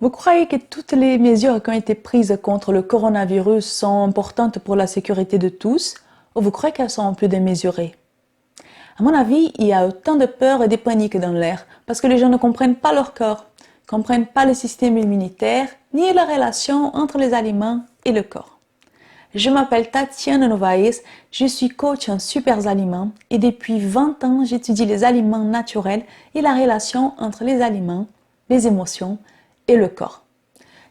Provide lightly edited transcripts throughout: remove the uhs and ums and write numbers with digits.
Vous croyez que toutes les mesures qui ont été prises contre le coronavirus sont importantes pour la sécurité de tous, ou vous croyez qu'elles sont un peu démesurées? À mon avis, il y a autant de peur et de panique dans l'air, parce que les gens ne comprennent pas leur corps, ne comprennent pas le système immunitaire, ni la relation entre les aliments et le corps. Je m'appelle Tatiana Novaes, je suis coach en super aliments et depuis 20 ans, j'étudie les aliments naturels et la relation entre les aliments, les émotions et le corps.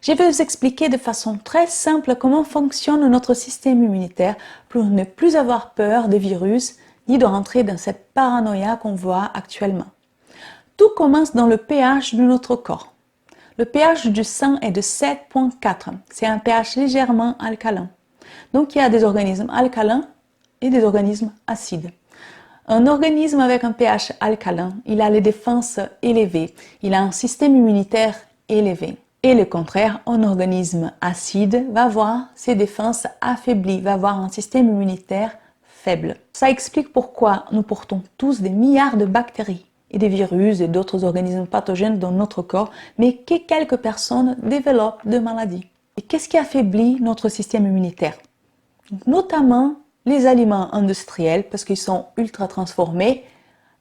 Je vais vous expliquer de façon très simple comment fonctionne notre système immunitaire pour ne plus avoir peur des virus ni de rentrer dans cette paranoïa qu'on voit actuellement. Tout commence dans le pH de notre corps. Le pH du sang est de 7,4. C'est un pH légèrement alcalin. Donc il y a des organismes alcalins et des organismes acides. Un organisme avec un pH alcalin, il a les défenses élevées, il a un système immunitaire élevé. Et le contraire, un organisme acide va avoir ses défenses affaiblies, va avoir un système immunitaire faible. Ça explique pourquoi nous portons tous des milliards de bactéries et des virus et d'autres organismes pathogènes dans notre corps, mais que quelques personnes développent de maladies. Et qu'est-ce qui affaiblit notre système immunitaire? Notamment les aliments industriels, parce qu'ils sont ultra transformés,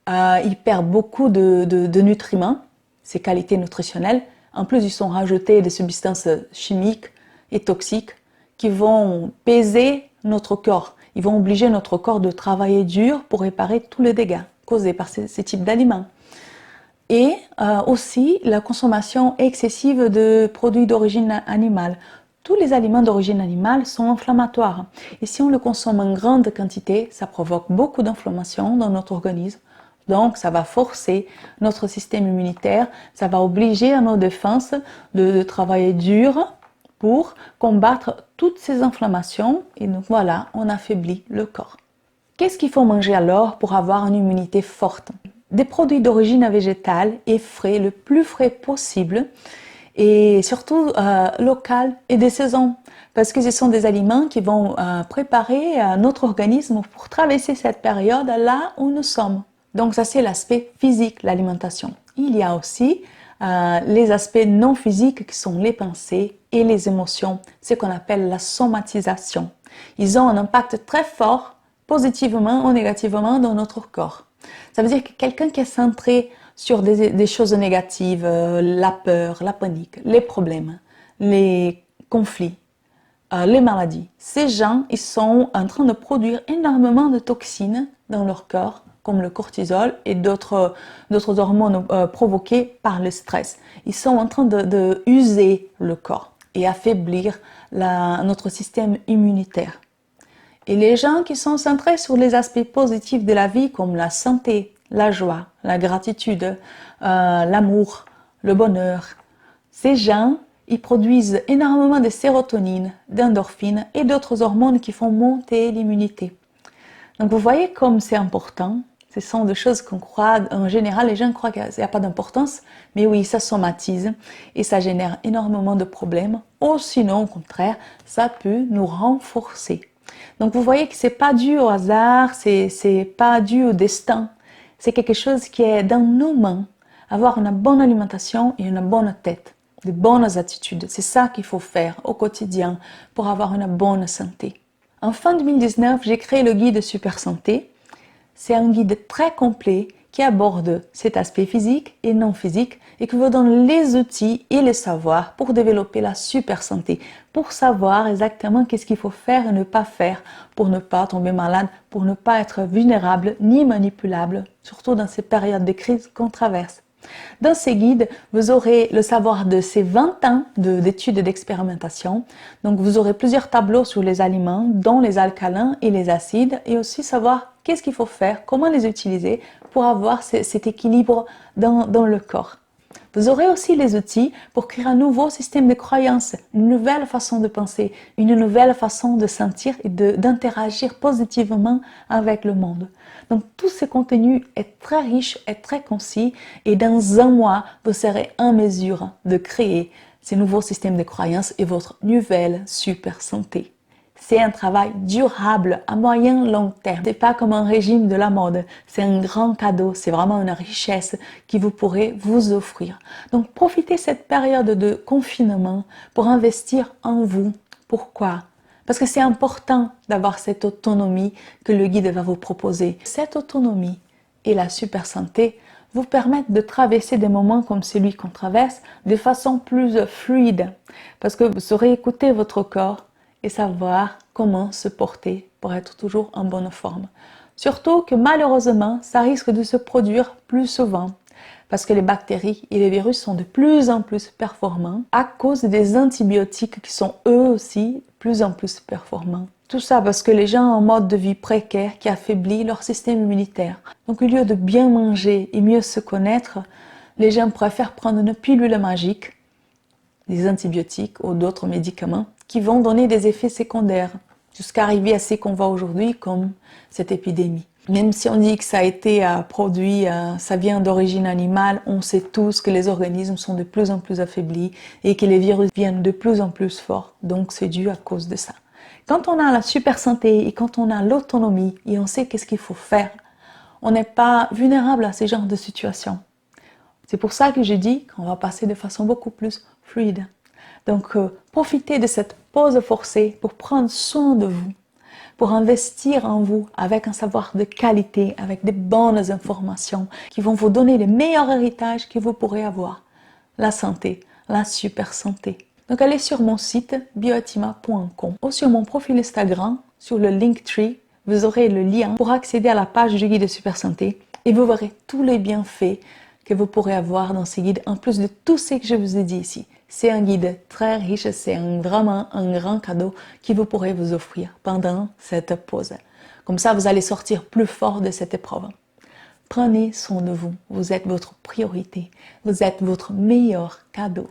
ils perdent beaucoup de nutriments, ces qualités nutritionnelles. En plus, ils sont rajoutés des substances chimiques et toxiques qui vont peser notre corps. Ils vont obliger notre corps de travailler dur pour réparer tous les dégâts causés par ces types d'aliments. Et aussi la consommation excessive de produits d'origine animale. Tous les aliments d'origine animale sont inflammatoires. Et si on le consomme en grande quantité, ça provoque beaucoup d'inflammation dans notre organisme. Donc, ça va forcer notre système immunitaire, ça va obliger à nos défenses de travailler dur pour combattre toutes ces inflammations. Et donc voilà, on affaiblit le corps. Qu'est-ce qu'il faut manger alors pour avoir une immunité forte? Des produits d'origine végétale et frais, le plus frais possible, et surtout local et des saisons, parce que ce sont des aliments qui vont préparer notre organisme pour traverser cette période là où nous sommes. Donc ça c'est l'aspect physique, l'alimentation. Il y a aussi les aspects non physiques qui sont les pensées et les émotions, ce qu'on appelle la somatisation. Ils ont un impact très fort, positivement ou négativement, dans notre corps. Ça veut dire que quelqu'un qui est centré sur des choses négatives, la peur, la panique, les problèmes, les conflits, les maladies, ces gens, ils sont en train de produire énormément de toxines dans leur corps, comme le cortisol et d'autres hormones provoquées par le stress. Ils sont en train de user le corps et affaiblir notre système immunitaire. Et les gens qui sont centrés sur les aspects positifs de la vie, comme la santé, la joie, la gratitude, l'amour, le bonheur, ces gens, ils produisent énormément de sérotonine, d'endorphines et d'autres hormones qui font monter l'immunité. Donc vous voyez comme c'est important. Ce sont des choses qu'on croit, en général, les gens croient qu'il n'y a pas d'importance, mais oui, ça somatise et ça génère énormément de problèmes. Ou sinon, au contraire, ça peut nous renforcer. Donc vous voyez que c'est pas dû au hasard, c'est pas dû au destin. C'est quelque chose qui est dans nos mains. Avoir une bonne alimentation et une bonne tête, de bonnes attitudes. C'est ça qu'il faut faire au quotidien pour avoir une bonne santé. En fin 2019, j'ai créé le guide Super Santé. C'est un guide très complet qui aborde cet aspect physique et non physique et qui vous donne les outils et les savoirs pour développer la super santé, pour savoir exactement qu'est-ce qu'il faut faire et ne pas faire pour ne pas tomber malade, pour ne pas être vulnérable ni manipulable, surtout dans ces périodes de crise qu'on traverse. Dans ces guides, vous aurez le savoir de ces 20 ans d'études et d'expérimentation. Donc, vous aurez plusieurs tableaux sur les aliments, dont les alcalins et les acides, et aussi savoir qu'est-ce qu'il faut faire, comment les utiliser pour avoir cet équilibre dans le corps. Vous aurez aussi les outils pour créer un nouveau système de croyances, une nouvelle façon de penser, une nouvelle façon de sentir et d'interagir positivement avec le monde. Donc tout ce contenu est très riche et très concis et dans un mois, vous serez en mesure de créer ces nouveaux systèmes de croyances et votre nouvelle super santé. c'est un travail durable à moyen long terme. C'est pas comme un régime de la mode. C'est un grand cadeau. C'est vraiment une richesse que vous pourrez vous offrir. Donc, profitez de cette période de confinement pour investir en vous. Pourquoi? Parce que c'est important d'avoir cette autonomie que le guide va vous proposer. Cette autonomie et la super santé vous permettent de traverser des moments comme celui qu'on traverse de façon plus fluide. Parce que vous saurez écouter votre corps et savoir comment se porter pour être toujours en bonne forme. Surtout que malheureusement, ça risque de se produire plus souvent parce que les bactéries et les virus sont de plus en plus performants à cause des antibiotiques qui sont eux aussi de plus en plus performants. Tout ça parce que les gens ont un mode de vie précaire qui affaiblit leur système immunitaire. Donc au lieu de bien manger et mieux se connaître, les gens préfèrent prendre une pilule magique, des antibiotiques ou d'autres médicaments qui vont donner des effets secondaires jusqu'à arriver à ce qu'on voit aujourd'hui comme cette épidémie. Même si on dit que ça a été produit, ça vient d'origine animale, on sait tous que les organismes sont de plus en plus affaiblis et que les virus viennent de plus en plus forts. Donc c'est dû à cause de ça. Quand on a la super santé et quand on a l'autonomie et on sait qu'est-ce qu'il faut faire, on n'est pas vulnérable à ce genre de situation. C'est pour ça que je dis qu'on va passer de façon beaucoup plus fluide. Donc profitez de cette pause forcée pour prendre soin de vous, pour investir en vous avec un savoir de qualité, avec des bonnes informations qui vont vous donner le meilleur héritage que vous pourrez avoir, la santé, la super santé. Donc allez sur mon site bioatima.com ou sur mon profil Instagram, sur le Linktree, vous aurez le lien pour accéder à la page du guide de super santé et vous verrez tous les bienfaits que vous pourrez avoir dans ce guide en plus de tout ce que je vous ai dit ici. C'est un guide très riche, c'est vraiment un grand cadeau que vous pourrez vous offrir pendant cette pause. Comme ça, vous allez sortir plus fort de cette épreuve. Prenez soin de vous, vous êtes votre priorité, vous êtes votre meilleur cadeau.